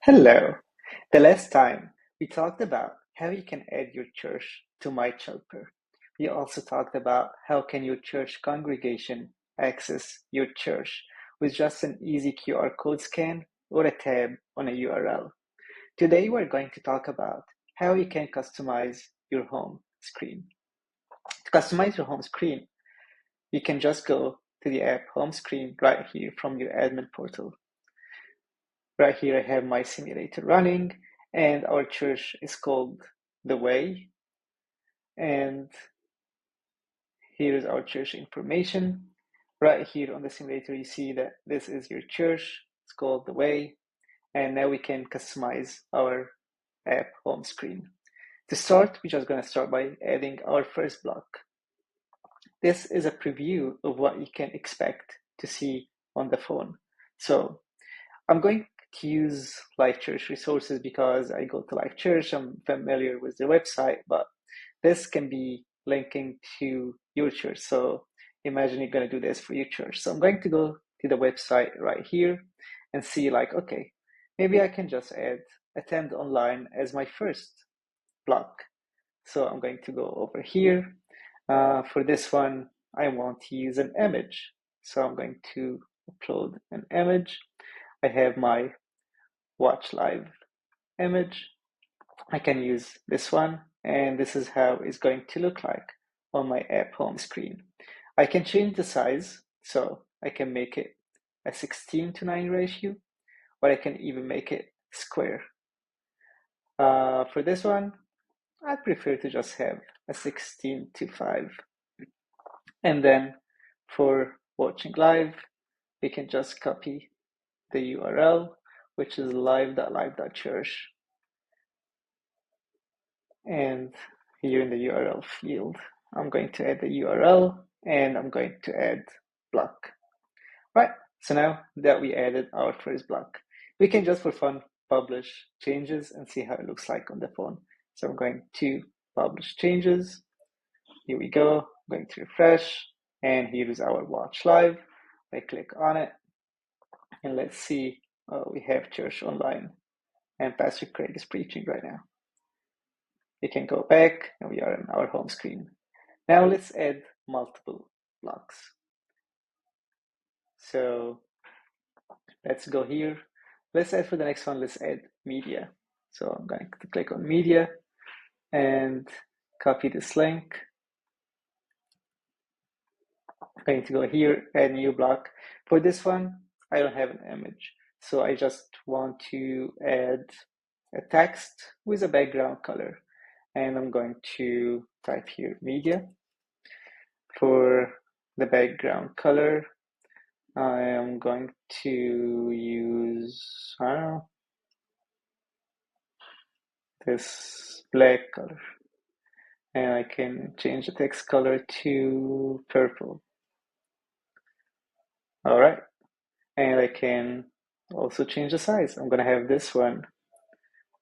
Hello. The last time we talked about how you can add your church to myChelper. We also talked about how can your church congregation access your church with just an easy QR code scan or a tab on a URL. Today we're going to talk about how you can customize your home screen. To customize your home screen, you can just go to the app home screen right here from your admin portal. Right here, I have my simulator running, and our church is called The Way. And here is our church information. Right here on the simulator, you see that this is your church. It's called The Way. And now we can customize our app home screen. To start, we're just going to start by adding our first block. This is a preview of what you can expect to see on the phone. So I'm going to use Life Church resources because I go to Life Church. I'm familiar with their website, but this can be linking to your church. So imagine you're going to do this for your church. So I'm going to go to the website right here and see like, okay, maybe I can just add attend online as my first block. So I'm going to go over here. For this one, I want to use an image. So I'm going to upload an image. I have my watch live image. I can use this one, and this is how it's going to look like on my app home screen. I can change the size, so I can make it a 16:9 ratio, or I can even make it square. For this one, I prefer to just have a 16:5. And then for watching live, we can just copy the URL, which is live.live.church. And here in the URL field, I'm going to add the URL and I'm going to add block. Right, so now that we added our first block, we can just for fun publish changes and see how it looks like on the phone. So I'm going to publish changes. Here we go. I'm going to refresh, and here is our watch live. I click on it, and let's see. We have church online, and Pastor Craig is preaching right now. We can go back, and we are on our home screen. Now let's add multiple blocks. So let's go here. Let's add for the next one, let's add media. So I'm going to click on media and copy this link. I'm going to go here, add new block. For this one, I don't have an image. So I just want to add a text with a background color. And I'm going to type here media. For the background color, I am going to use, I don't know, this black color. And I can change the text color to purple. All right. And I can also change the size. I'm going to have this one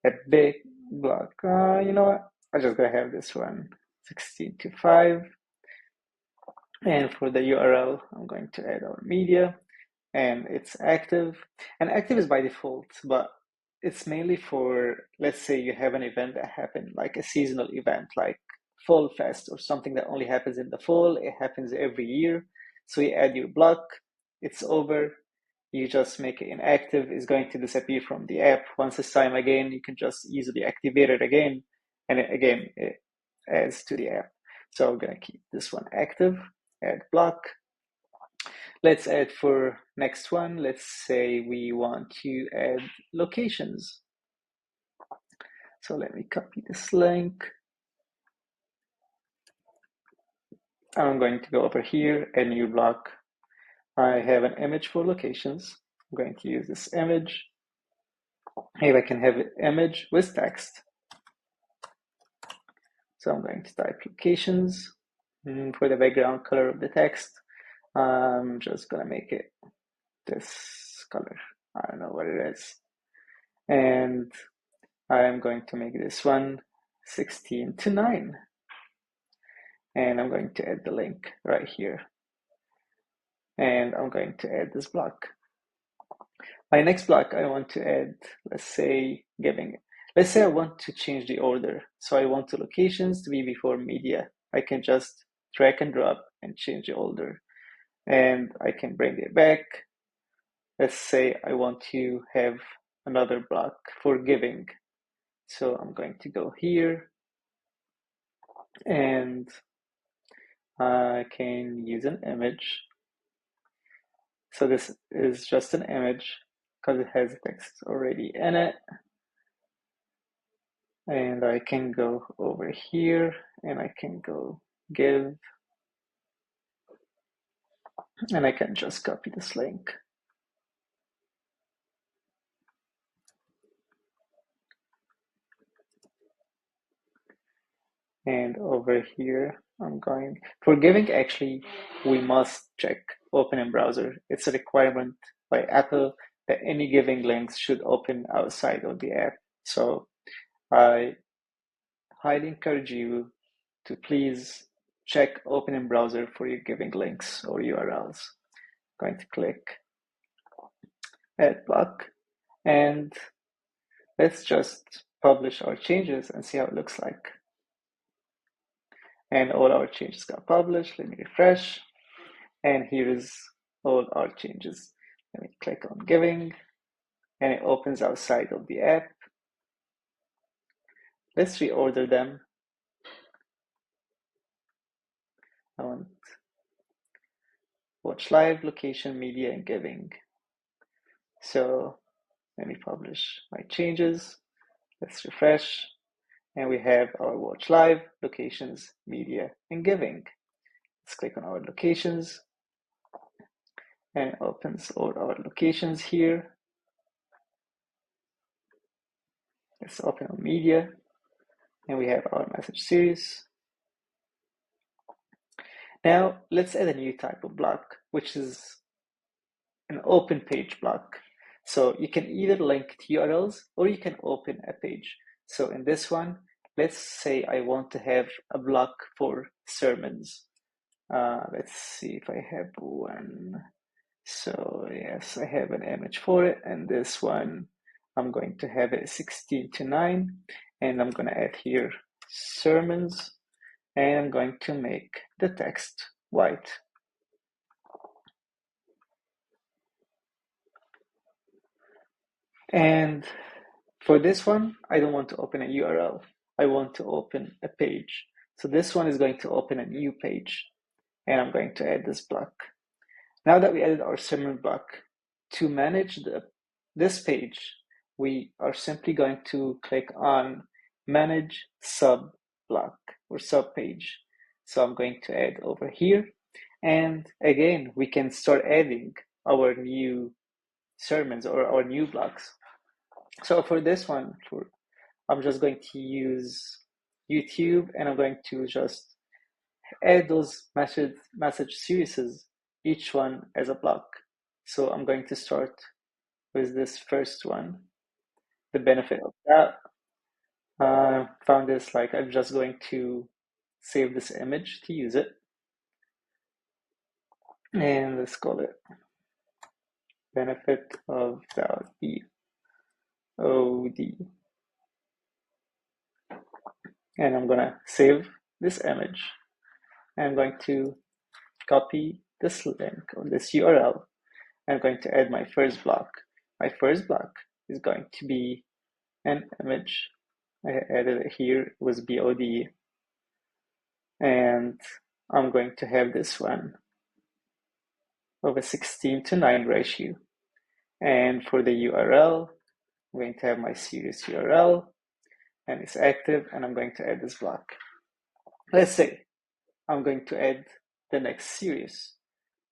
a big block. You know what? I'm just going to have this one 16:5. And for the URL, I'm going to add our media. And it's active. And active is by default, but it's mainly for, let's say you have an event that happened, like a seasonal event, like Fall Fest or something that only happens in the fall. It happens every year. So you add your block, it's over. You just make it inactive. It's going to disappear from the app. Once it's time again, you can just easily activate it again. And it adds to the app. So I'm going to keep this one active, add block. Let's add for next one. Let's say we want to add locations. So let me copy this link. I'm going to go over here, add new block. I have an image for locations. I'm going to use this image. Here I can have an image with text. So I'm going to type locations. For the background color of the text, I'm just going to make it this color. I don't know what it is. And I'm going to make this one 16:9. And I'm going to add the link right here. And I'm going to add this block. My next block, I want to add, let's say, giving. Let's say I want to change the order. So I want the locations to be before media. I can just drag and drop and change the order. And I can bring it back. Let's say I want to have another block for giving. So I'm going to go here and I can use an image. So this is just an image because it has text already in it. And I can go over here and I can go give, and I can just copy this link. And over here, I'm going, for giving, actually, we must check open in browser. It's a requirement by Apple that any giving links should open outside of the app. So I highly encourage you to please check open in browser for your giving links or URLs. I'm going to click add block and let's just publish our changes and see how it looks like. And all our changes got published. Let me refresh. And here is all our changes. Let me click on giving and it opens outside of the app. Let's reorder them. I want watch live, location, media, and giving. So let me publish my changes. Let's refresh. And we have our watch live, locations, media, and giving. Let's click on our locations and it opens all our locations here. Let's open on media and we have our message series. Now let's add a new type of block, which is an open page block. So you can either link to URLs or you can open a page. So in this one, let's say I want to have a block for sermons. Let's see if I have one. So yes, I have an image for it. And this one, I'm going to have it 16:9. And I'm going to add here sermons. And I'm going to make the text white. And for this one, I don't want to open a URL. I want to open a page. So this one is going to open a new page. And I'm going to add this block. Now that we added our sermon block, to manage this page, we are simply going to click on Manage Sub Block or Sub Page. So I'm going to add over here. And again, we can start adding our new sermons or our new blocks. So for this one, I'm just going to use YouTube and I'm going to just add those message series, each one as a block. So I'm going to start with this first one. The benefit of that, found this like I'm just going to save this image to use it. And let's call it benefit of the OD. And I'm gonna save this image. I'm going to copy this link or this URL. I'm going to add my first block. My first block is going to be an image. I added it here, it was BOD. And I'm going to have this one of a 16:9 ratio. And for the URL, I'm going to have my series URL and it's active and I'm going to add this block. Let's say I'm going to add the next series.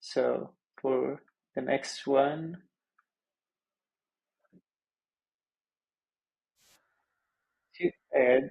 So for the next one, to add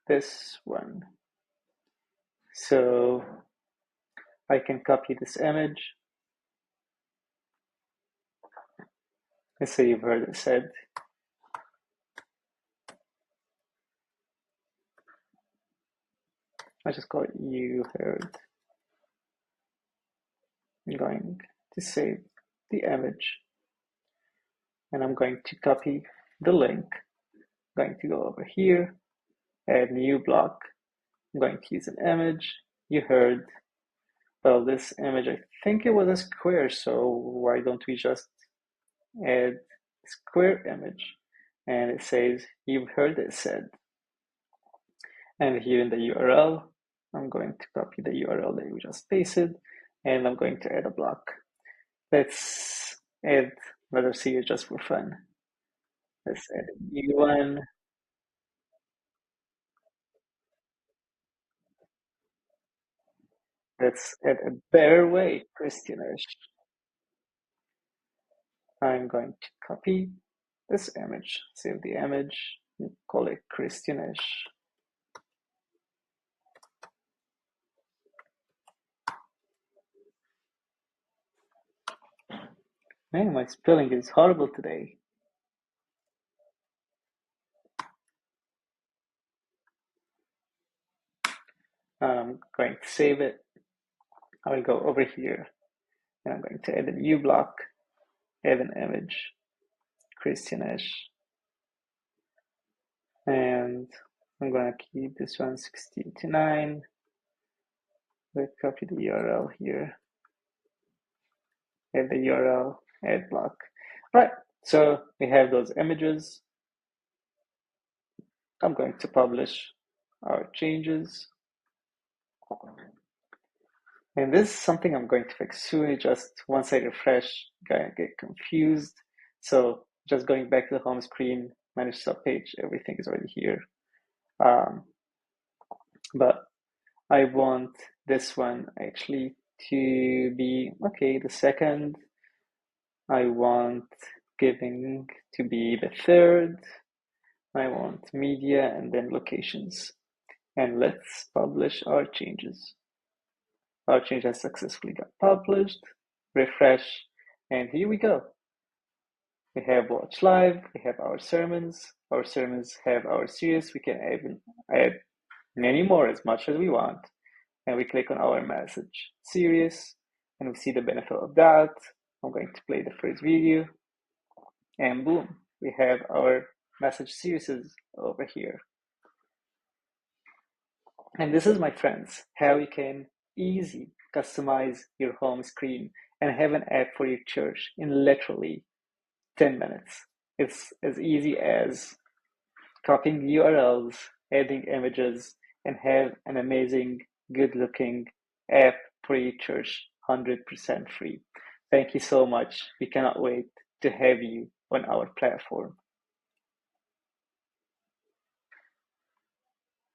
this one. So I can copy this image. Let's say you've heard it said. I just call it you heard. I'm going to save the image and I'm going to copy the link. I'm going to go over here, add new block. I'm going to use an image. You heard, well, this image, I think it was a square, so why don't we just add a square image? And it says, you've heard it said. And here in the URL, I'm going to copy the URL that we just pasted, and I'm going to add a block. Let's add another series just for fun. Let's add a new one. Let's add a better way, Christianish. I'm going to copy this image, save the image, and call it Christianish. Man, my spelling is horrible today. I'm going to save it. I will go over here and I'm going to add a new block, add an image, Christianish, and I'm going to keep this one 16 to 9. Let's copy the URL here, add the URL, add block. Right, so we have those images. I'm going to publish our changes. And this is something I'm going to fix soon. Just once I refresh, I get confused. So just going back to the home screen, manage subpage, everything is already here. But I want this one actually to be, okay, the second. I want giving to be the third. I want media and then locations. And let's publish our changes. Our change has successfully got published. Refresh, and here we go. We have watch live, we have our sermons have our series. We can even add many more, as much as we want. And we click on our message series, and we see the benefit of that. I'm going to play the first video, and boom, we have our message series over here. And this is, my friends, how you can easy customize your home screen and have an app for your church in literally 10 minutes. It's as easy as copying URLs, adding images, and have an amazing, good looking app for your church 100% free. Thank you so much. We cannot wait to have you on our platform.